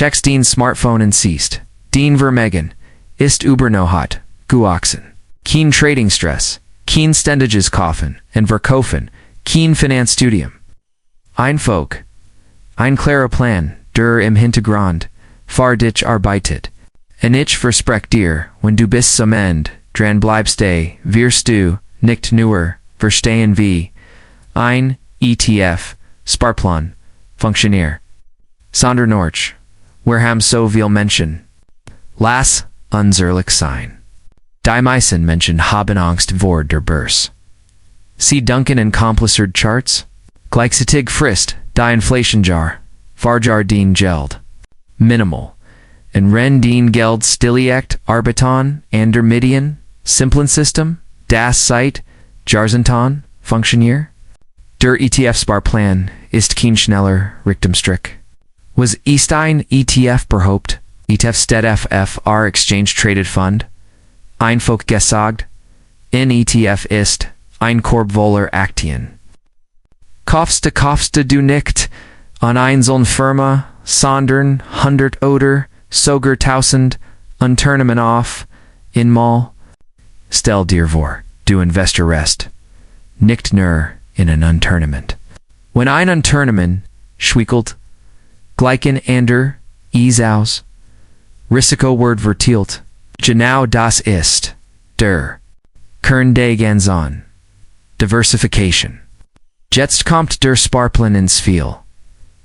Checks den Smartphone siehst. Den Vermögen ist übernohat, guachsen. Kein Trading-Stress, kein ständiges Kaufen und Verkaufen, kein Finanzstudium. Einfach, ein klarer Plan, der im Hintergrund, für dich arbeitet. Und ich verspreche dir, wenn du bis zum Ende dran bleibst, wirst du nicht nur verstehen, wie ein ETF Sparplan funktioniert, sondern auch, warum so viele Menschen lass uns ehrlich sein. Die meisten Menschen haben Angst vor der Börse. Sie denken in komplizierte Charts, gleichzeitig frisst die Inflationsjahr, Fahrjahr den Geld. Minimal. Und wenn den Geld stillegt arbeiten an der Medien, simplen System, das seit Jahrzehnten funktioniert. Der ETF Sparplan ist kein schneller Richtungsstrick. Was ist ein ETF überhaupt? ETF steht FFR Exchange Traded Fund. Einfach gesagt, ein ETF ist ein Korb voller Aktien. Kaufst du nicht an einzelne Firma, sondern 100 oder sogar 1000 Unternehmen auf einmal? Stell dir vor, du investierst nicht nur in ein Unternehmen. Wenn ein Unternehmen schwickelt, gleichen ander aus, Risiko wird verteilt. Genau das ist der Kern der ganzen Diversifikation. Jetzt kommt der Sparplan ins Spiel.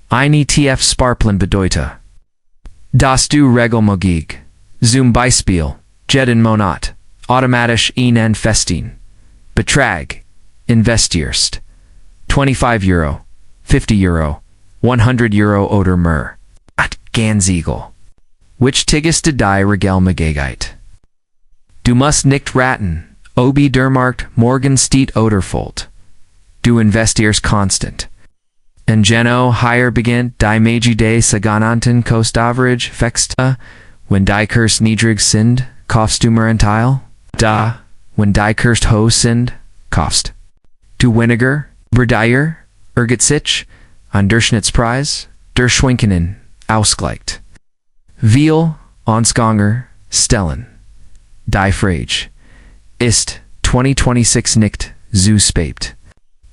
Ein ETF Sparplan bedeutet, dass du regelmäßig, zum Beispiel, jeden Monat, automatisch in einen festen Betrag investierst. 25 Euro, 50 Euro, 100 Euro oder mehr. At ganz egal. Which tigste die Regelmäßigkeit. Du musst nicht raten, ob der Markt morgen steht oder fällt. Du investierst konstant. En Geno higher beginnt die Magi de Sagananten Cost Average Fexta, wenn die Kurs niedrig sind, kaufst du mehr Anteil? Da, wenn die Kurs hoch sind, kaufst du weniger, Berdier, sich, an Durchschnittspreis, der Schwankungen ausgleicht. Viel Ansganger stellen. Die Frage ist 2026 nicht so spät.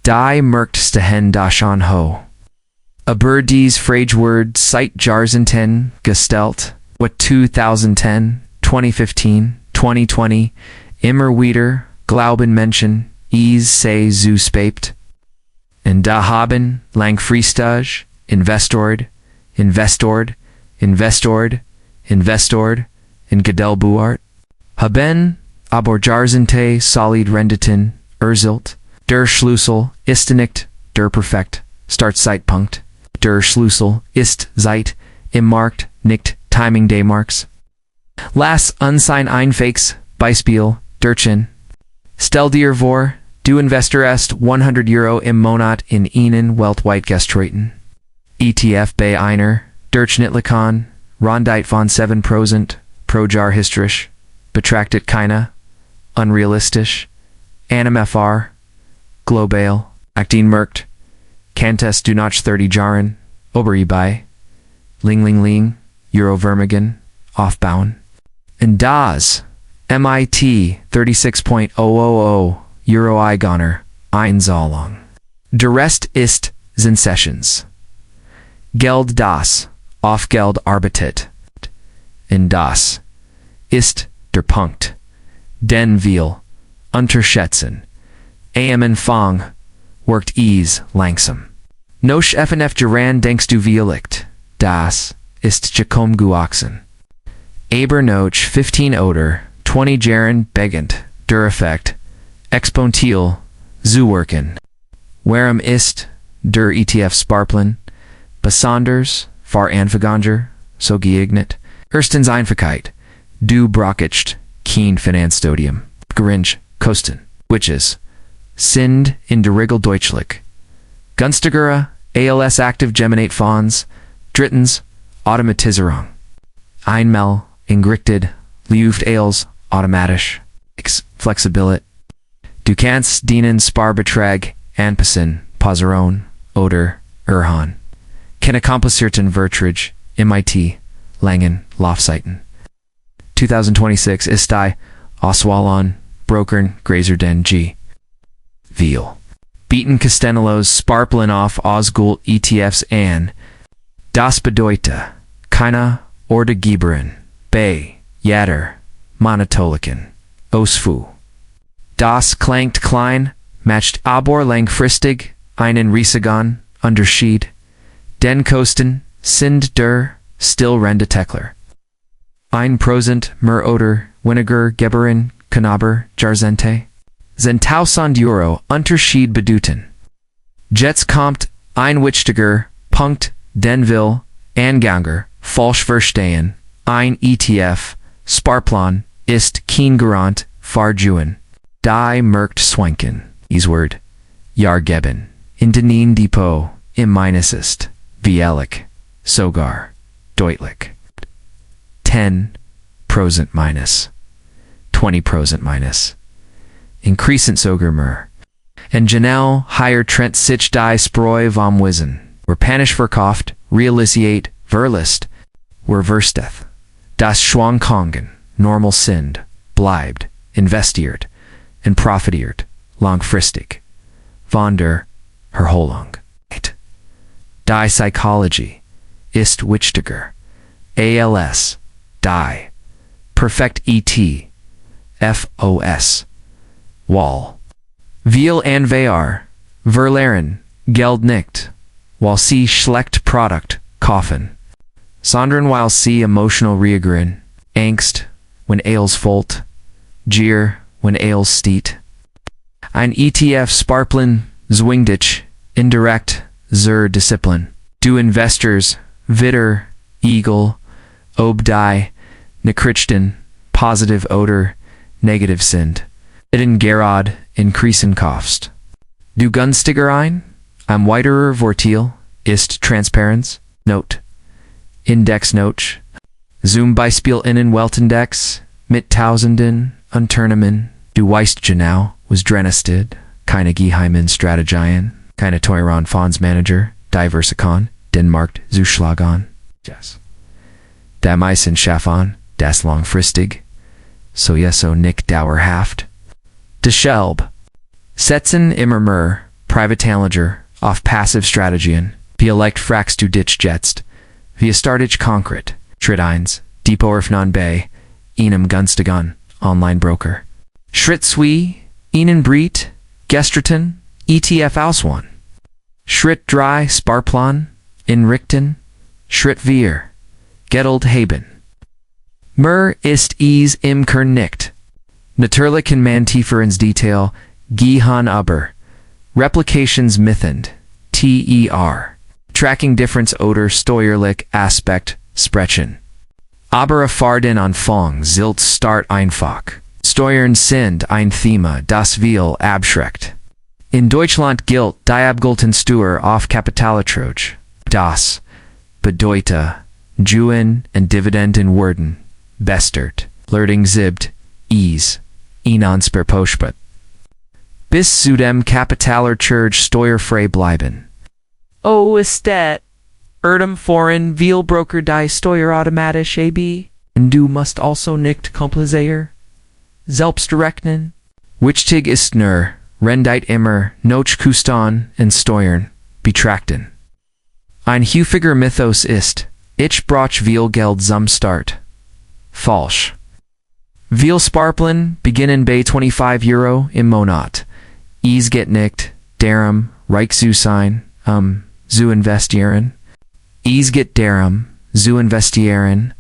Die Märkte stehen da schon hoch. Aber dies Frage wird seit Jahrzehnten gestellt, what 2010, 2015, 2020, immer wieder glauben Menschen, es sei so spät. Und da haben langfristig investiert, in Gedelbuart, haben aber Jahrzehnte solid Renditen erzielt. Der Schlüssel ist nicht der perfekt Startzeitpunkt. Der Schlüssel ist Zeit im Markt, nicht Timing des Markts. Lass uns ein einfaches Beispiel durchgehen. Stell dir vor, du investierst 100 Euro im Monat in einen weltweit gestreuten ETF bei einer durchschnittlichen Rendite von 7% pro Jahr historisch, betrachtet keine, unrealistisch, ANMFR, global, Aktienmarkt, Kanntest du noch 30 Jahren, Oberibei, Ling, Euro Vermögen, aufbauen. Und das, MIT 36.000 Euro Eingoner, Einzahlung. Der Rest ist Sessions. Geld das, auf Geld arbeitet. Und das ist der Punkt, den wir unterschätzen. Am Anfang workt es langsam. Noch FNF Geran denkst du vielleicht, das ist gekommen gewachsen. Aber noch 15 oder 20 Jahren beginnt der Effekt exponentiell zu wirken. Warum ist der ETF Sparplan besonders für Anfänger so geeignet? Erstens Einfachheit. Du brauchst kein Finanzstudium. Geringe Kosten, welches sind in der Regel deutlich günstigere als Active Geminate Fonds. Drittens Automatisierung. Einmal eingerichtet läuft alles automatisch. Flexibilität. Du kannst deinen Sparbetrag anpassen, pausieren oder erhöhen. Keine komplizierten Verträge, MIT, Langen, Lofseiten. 2026 ist die Auswahl an Brokern Grazer den G. Veal. Bieten Castellanos Sparplan auf Ausgult ETFs an. Das bedeutet keine Ordegeberin, bei jeder Monatoliken. Ausfu. Das klingt klein, matcht aber langfristig einen riesigen Unterschied. Den Kosten sind der Renditechancen. 1% mehr oder weniger Geberin kann aber Jahrzehnte 10.000 Euro Unterschied bedeuten. Jetzt kommt ein wichtiger Punkt, den will Anganger falsch verstehen. Ein ETF Sparplan ist kein Garant für die Marktschwankungen. Is Word. Jahr geben. In den Depot im Minus ist, wie ehrlich, sogar, deutlich. 10% minus, 20% minus. Increasent sogar mehr. En generell higher Trent sich die Spreu vom Wissen. Were Panisch verkauft, realisiert, verlist, were versteth. Das Schwankungen, normal sind, bleibt, investiert, und profitiert, langfristig. Von der Erholung. Die Psychologie ist wichtiger. ALS, die. Perfekt ET, FOS. Wall. Viel anweer, verleren, Geld nicht, while sie schlecht Produkt kaufen. Sondern while sie emotional reagieren, Angst, when Ailes volt, Gier, when Ailes steht. Ein ETF Sparplan, zwingt indirekt, zur Disziplin. Du Investors, Witter, Eagle, ob die, Nachrichten, positive oder, negative sind. In Gerad, increasen Kost. Du günstiger ein? Am weiterer Vorteil ist Transparenz, Note. Index Note. Zum Beispiel in Weltindex, mit Tausenden, Unternehmen. Du weißt genau, was drin steht. Keine geheimen Strategien, keine teuren Fondsmanager, Diversifikation, den Markt zuschlagen. Yes. Der meisten Schaffan, das langfristig, so nicht dauerhaft. Deshalb setzen immer mehr Privatanleger auf Passivstrategien. Vielleicht fragst du dich jetzt, wie startet konkret? Schritt 1. Depot öffnen bei einem günstigen Online-Broker. Schritt 2. Ihnen Breit, gestrten, ETF auswählen. Schritt 3. Sparplan, inrichten. Schritt 4. Geld haben. Mehr ist es im Kern nicht. Natürlich kann man tiefer ins Detail gehen, aber Replications mithend, TER, Tracking Difference oder steuerlich Aspekt sprechen. Aber erfahren Anfang zielt start einfach. Steuern sind ein Thema, das viel abschreckt. In Deutschland gilt die Abgeltensteuer auf Kapitalertrag. Das bedeutet, Gewinn und Dividenden werden bestert. Learning zibbt, is, Ihnen Sperpospet. Bis zu dem Kapitalertrag steuerfrei bleiben. Oh, ist das? Foreign viel Broker die Steuer automatisch ab? Und du musst also nicht kompliziert selbst rechnen. Wichtig ist nur, rendite immer noch Kosten und Steuern betrachten. Ein häufiger Mythos ist, ich brauche viel Geld zum Start. Falsch. Viel Sparplan beginnen bei 25 Euro im Monat. Es geht nicht darum, reich zu sein, zu investieren. Es geht darum, zu investieren,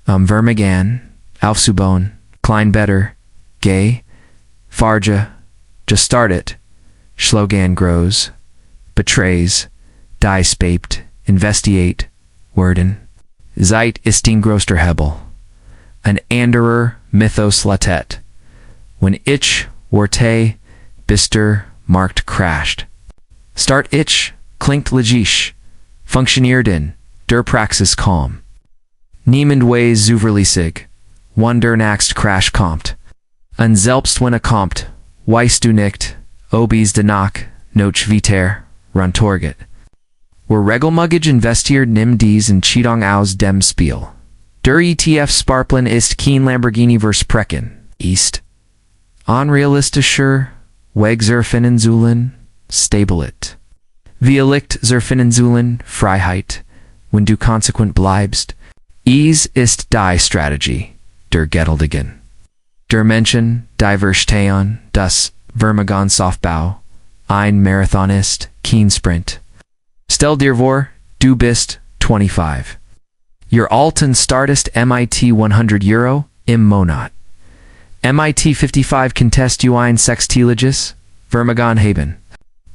Vermögen aufzubauen, klein better, gay, farge, gestartet, Slogan grows, betrays, die spept, investiert, werden. Zeit ist ein größter Hebel. Ein anderer Mythos latet. When ich warte, bis der Markt crasht. Start ich klingt logisch, funktioniert in der Praxis kaum. Niemand weiß zuverlässig, wann der nächste Crash kommt. Und selbst wenn kommt, weißt du nicht, ob es danach noch weiter runtergeht. Wer regelmäßig investiert, nimmt dies Entscheidung aus dem Spiel. Der ETF Sparplan ist kein Lamborghini Versprechen. Ist unrealistischer Weg zur finanziellen Stabilität. Wir liegt zur finanziellen Freiheit, wenn du konsequent bleibst. Es ist die Strategie der Geldlichen. Der Menschen, die verstehen, dass Vermögensaufbau ein Marathon ist, kein Sprint. Stell dir vor, du bist 25. Your alten startest MIT 100 Euro im Monat. MIT 55 contest du ein sechstelliges Vermögen haben.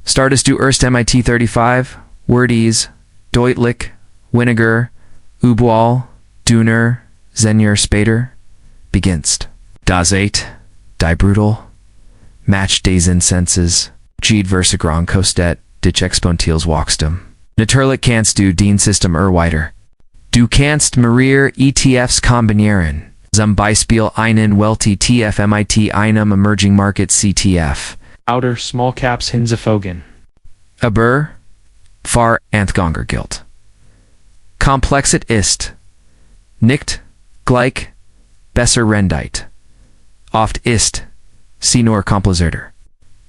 Startest du erst MIT 35, wird deutlich weniger überall dünner 10 Jahre später beginnst. Das eight, die brutal, match des Insenses, Versagrang kostet dich exponentielles Wachstum. Natürlich kannst du den System erweitern. Du kannst mehrere ETFs kombinieren, zum Beispiel einen Wealthy ETF mit einem Emerging Market CTF. Outer Small Caps hinzufügen. Aber far Anthgonger gilt. Komplexit ist nicht gleich besser Rendite. Oft ist sie nur komplizierter.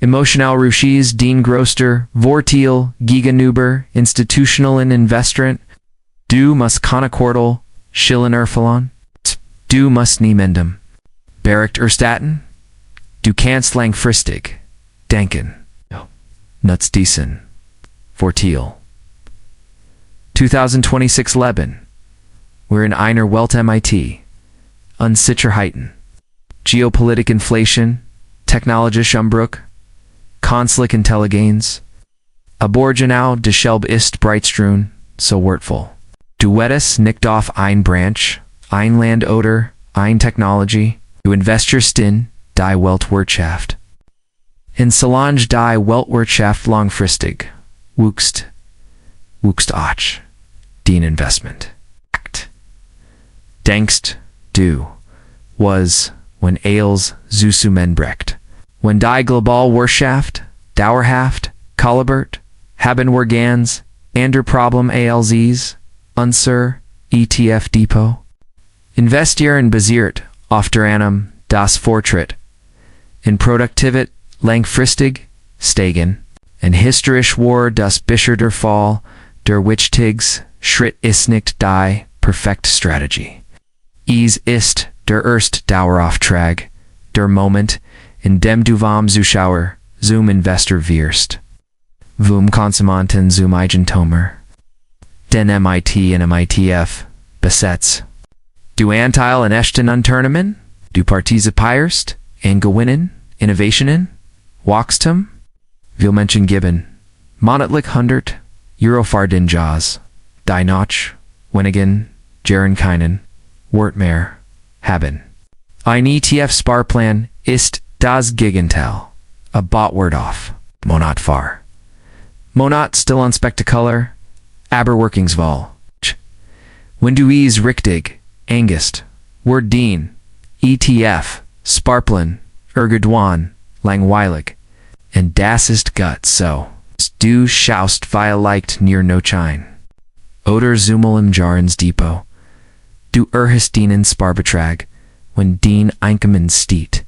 Emotional Ruchis den größter Vorteil gegenüber institutionellen Investoren. Du musst keine Quartal Schillen erfüllen. Du musst niemandem Bericht erstatten. Du kannst langfristig denken. Nutz diesen Vorteil. 2026 Leben. We're in einer Welt mit Unsicherheiten. Geopolitik Inflation, technologischer Umbruch, Künstliche Intelligenz. Aber genau deshalb ist Breitstrun so wertvoll. Du wettest nicht auf ein Branch, ein Land oder ein Technology. Du investierst in die Weltwirtschaft. In Solange die Weltwirtschaft langfristig wuchst auch den Investment. Denkst du, was, wenn alles zusammenbricht, wenn die global Wirtschaft dauerhaft kollabiert, haben wir ganz andere Problem als unser ETF Depot? Investieren basiert auf der Annahme, dass Fortschritt in Produktivität langfristig steigen, und historisch war das bisher der Fall. Der wichtigste Schritt ist nicht die perfekte Strategie. Es ist der erste Dauerauftrag, der Moment, in dem du vom Zuschauer zum Investor wirst. Vom Konsumenten zum Eigentumer. Den MIT in MITF besitzt. Du Anteil in echten Unternehmen, du partizipierst in Gewinnen, Innovationen, Wachstum. Viele Menschen geben monatlich 100 Euro für den Jaws, die noch wenigen, gern keinen Wert mehr haben. Ein ETF Sparplan ist das Gegenteil. A Botwert auf Monat für Monat still unspektakulär, aber wirkungsvoll. Wenn du es richtig angest, wird den ETF Sparplan irgendwann langweilig. Und das ist gut so. Du schaust vielleicht near no Chine. Oder Zoomel im Jarens Depot. Du erhast den Sparbetrag, wenn den Einkommen steht.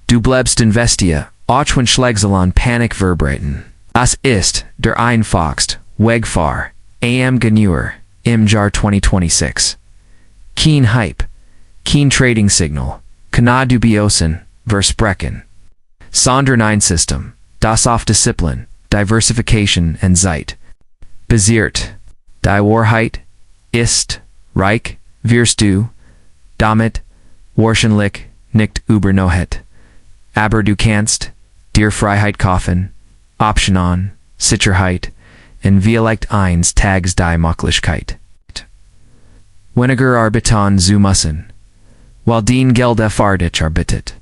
Du bleibst investia, auch wenn Schlagzeilen Panik verbreiten. Das ist der einfachste Weg für am Genauer im Jahr 2026. Kein Hype, kein Trading Signal, keine dubiosen Versprechen. Sondern ein System, das auf Disziplin, Diversifikation und Zeit basiert. Die Wahrheit ist, reich wirst du damit wahrscheinlich nicht übernohet. Aber du kannst dir Freiheit kaufen, Optionen, Sicherheit, und vielleicht eins Tages die Möglichkeit. Weniger arbeiten zu müssen, weil den Geld dich arbeitet.